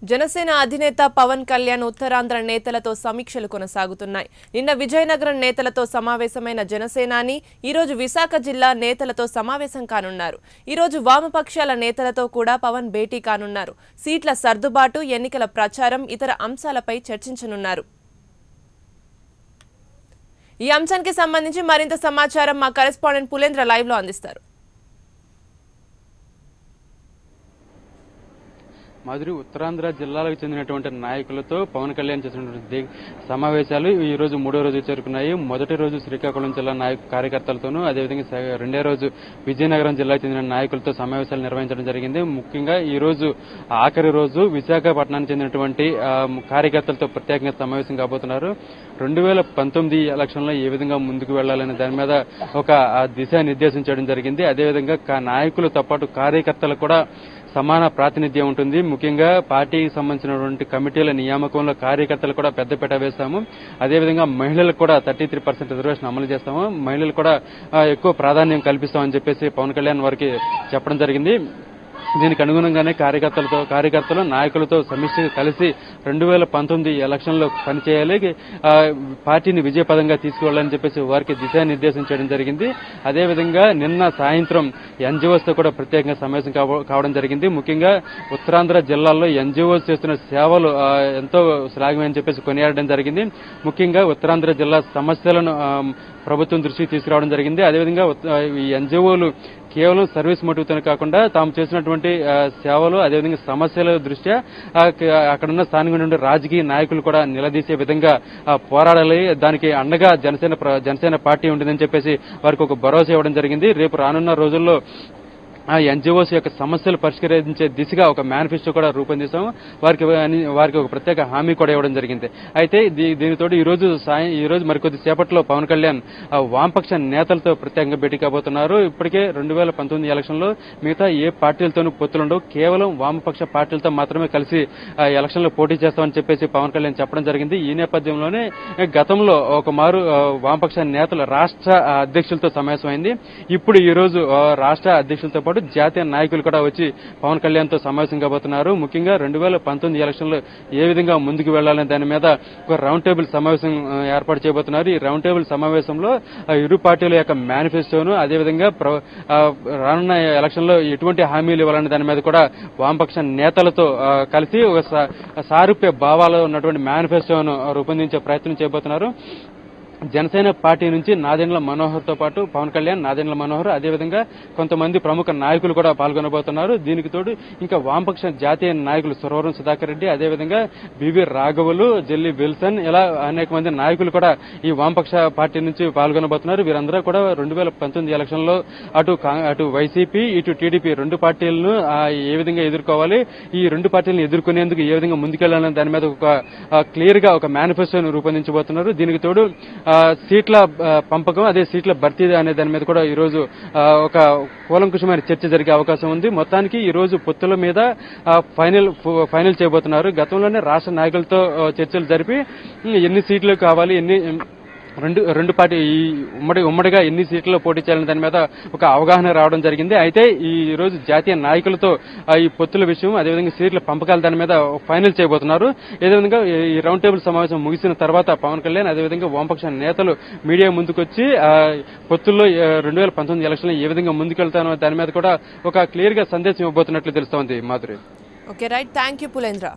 జనసేన అధినేత పవన్ కళ్యాణ్ ఉత్తరాంధ్ర నేతలతో సమీక్షలు కొనసాగుతున్నాయి. నిన్న విజయనగరం నేతలతో సమావేశమైన జనసేనాని ఈ రోజు విశాఖ జిల్లా నేతలతో సమావేశం కానున్నారు. ఈ రోజు వామపక్షాల నేతలతో కూడా పవన్ భేటీ కానున్నారు. సీట్ల సర్దుబాటు, ఎన్నికల ప్రచారం, ఇతర అంశాలపై చర్చించనున్నారు. ఈ అంశానికి సంబంధించి మరింత సమాచారం మా కరెస్పాండెంట్ పులేంద్ర లైవ్ లో అందిస్తారు. మాధురి, ఉత్తరాంధ్ర జిల్లాలకు చెందినటువంటి నాయకులతో పవన్ కళ్యాణ్ చేసినటువంటి సమావేశాలు ఈ రోజు మూడో రోజు చేరుకున్నాయి. మొదటి రోజు శ్రీకాకుళం జిల్లా కార్యకర్తలతోనూ, అదేవిధంగా రెండో రోజు విజయనగరం జిల్లాకు చెందిన నాయకులతో సమావేశాలు నిర్వహించడం జరిగింది. ముఖ్యంగా ఈ రోజు ఆఖరి రోజు విశాఖపట్నానికి చెందినటువంటి కార్యకర్తలతో ప్రత్యేకంగా సమావేశం కాబోతున్నారు. 2019 ఎలక్షన్ లో ఏ విధంగా ముందుకు వెళ్లాలనే దాని మీద ఒక దిశానిర్దేశం చేయడం జరిగింది. అదేవిధంగా నాయకులతో పాటు కార్యకర్తలకు కూడా సమాన ప్రాతినిధ్యం ఉంటుంది. ముఖ్యంగా పార్టీకి సంబంధించినటువంటి కమిటీల నియామకంలో కార్యకర్తలు కూడా పెద్దపీట వేస్తాము. అదేవిధంగా మహిళలకు కూడా 33% రిజర్వేషన్ అమలు చేస్తాము. మహిళలు కూడా ఎక్కువ ప్రాధాన్యం కల్పిస్తామని చెప్పేసి పవన్ కళ్యాణ్ వారికి చెప్పడం జరిగింది. దీనికి అనుగుణంగానే కార్యకర్తలు నాయకులతో సమీక్షగా కలిసి 2019 ఎలక్షన్ లో పనిచేయాలి, పార్టీని విజయపదంగా తీసుకువెళ్లాలని చెప్పేసి వారికి దిశానిర్దేశం చేయడం జరిగింది. అదేవిధంగా నిన్న సాయంత్రం ఎన్జీఓస్ తో కూడా ప్రత్యేకంగా సమావేశం కావడం జరిగింది. ముఖ్యంగా ఉత్తరాంధ్ర జిల్లాల్లో ఎన్జీఓస్ చేస్తున్న సేవలు ఎంతో శ్లాఘమని చెప్పేసి కొనియాడడం జరిగింది. ముఖ్యంగా ఉత్తరాంధ్ర జిల్లా సమస్యలను ప్రభుత్వం దృష్టికి తీసుకురావడం జరిగింది. అదేవిధంగా ఈ ఎన్జీఓలు కేవలం సర్వీస్ మోటివ్తోనే కాకుండా తాము చేసినటువంటి సేవలు, అదేవిధంగా సమస్యల దృష్ట్యా అక్కడున్న స్థానిక రాజకీయ నాయకులు కూడా నిలదీసే విధంగా పోరాడాలి, దానికి అండగా జనసేన పార్టీ ఉంటుందని చెప్పేసి వారికి ఒక భరోసా ఇవ్వడం జరిగింది. రేపు రానున్న రోజుల్లో ఎన్జీఓస్ యొక్క సమస్యలు పరిష్కరించే దిశగా ఒక మేనిఫెస్టో కూడా రూపొందిస్తాము. వారికి ఒక ప్రత్యేక హామీ కూడా ఇవ్వడం జరిగింది. అయితే దీనితో ఈ రోజు మరికొద్ది సేపట్లో పవన్ కళ్యాణ్ వామపక్ష నేతలతో ప్రత్యేకంగా భేటీ కాబోతున్నారు. ఇప్పటికే 2019 ఎలక్షన్ లో మిగతా ఏ పార్టీలతోనూ పొత్తులుండవు, కేవలం వామపక్ష పార్టీలతో మాత్రమే కలిసి ఎలక్షన్ లో పోటీ చేస్తామని చెప్పేసి పవన్ కళ్యాణ్ చెప్పడం జరిగింది. ఈ నేపథ్యంలోనే గతంలో ఒక మారు వామపక్ష నేతల రాష్ట్ర అధ్యక్షులతో సమావేశమైంది. ఇప్పుడు ఈ రోజు రాష్ట్ర అధ్యక్షులతో పాటు జాతీయ నాయకులు కూడా వచ్చి పవన్ కళ్యాణ్ తో సమావేశం కాబోతున్నారు. ముఖ్యంగా 2019 ఎలక్షన్ లో ఏ విధంగా ముందుకు వెళ్లాలనే దాని మీద ఒక రౌండ్ టేబుల్ సమావేశం ఏర్పాటు చేయబోతున్నారు. ఈ రౌండ్ టేబుల్ సమావేశంలో ఇరు పార్టీల యొక్క మేనిఫెస్టోను, అదేవిధంగా రానున్న ఎలక్షన్ లో ఎటువంటి హామీలు ఇవ్వాలనే దాని మీద కూడా వామపక్ష నేతలతో కలిసి ఒక సారూప్య భావాలు ఉన్నటువంటి మేనిఫెస్టోను రూపొందించే ప్రయత్నం చేయబోతున్నారు. జనసేన పార్టీ నుంచి నాదెండ్ల మనోహర్ తో పాటు పవన్ కళ్యాణ్, నాదెండ్ల మనోహర్, అదేవిధంగా కొంతమంది ప్రముఖ నాయకులు కూడా పాల్గొనబోతున్నారు. దీనికి తోడు ఇంకా వామపక్ష జాతీయ నాయకులు సురవరం సుధాకర్ రెడ్డి, అదేవిధంగా బివి రాఘవులు, జెల్లి విల్సన్, ఇలా అనేక మంది నాయకులు కూడా ఈ వామపక్ష పార్టీ నుంచి పాల్గొనబోతున్నారు. వీరందరూ కూడా 2019 ఎలక్షన్ లో అటు వైసీపీ, ఇటు టీడీపీ రెండు పార్టీలను ఏ విధంగా ఎదుర్కోవాలి, ఈ రెండు పార్టీలను ఎదుర్కొనేందుకు ఏ విధంగా ముందుకెళ్లాలనే దాని మీద ఒక క్లియర్ గా ఒక మేనిఫెస్టోను రూపొందించబోతున్నారు. దీనికి తోడు సీట్ల పంపకం, అదే సీట్ల భర్తీ అనే దాని మీద కూడా ఈ రోజు ఒక కూలంకుషమైన చర్చ జరిగే అవకాశం ఉంది. మొత్తానికి ఈ రోజు పొత్తుల మీద ఫైనల్ చేయబోతున్నారు. గతంలోనే రాష్ట్ర నాయకులతో చర్చలు జరిపి ఎన్ని సీట్లు కావాలి, రెండు పార్టీ ఉమ్మడిగా ఎన్ని సీట్లలో పోటీ చేయాలని దాని మీద ఒక అవగాహన రావడం జరిగింది. అయితే ఈ రోజు జాతీయ నాయకులతో ఈ పొత్తుల విషయం, అదేవిధంగా సీట్ల పంపకాల దాని మీద ఫైనల్ చేయబోతున్నారు. ఏదేవిధంగా ఈ రౌండ్ టేబుల్ సమావేశం ముగిసిన తర్వాత పవన్ కళ్యాణ్, అదేవిధంగా వామపక్ష నేతలు మీడియా ముందుకొచ్చి పొత్తుల్లో 2019 ఎలక్షన్ లో ఏ విధంగా ముందుకెళ్తానో దాని మీద కూడా ఒక క్లియర్ గా సందేశం ఇవ్వబోతున్నట్లు తెలుస్తోంది. Madhuri. Okay, right. Thank you Pulendra.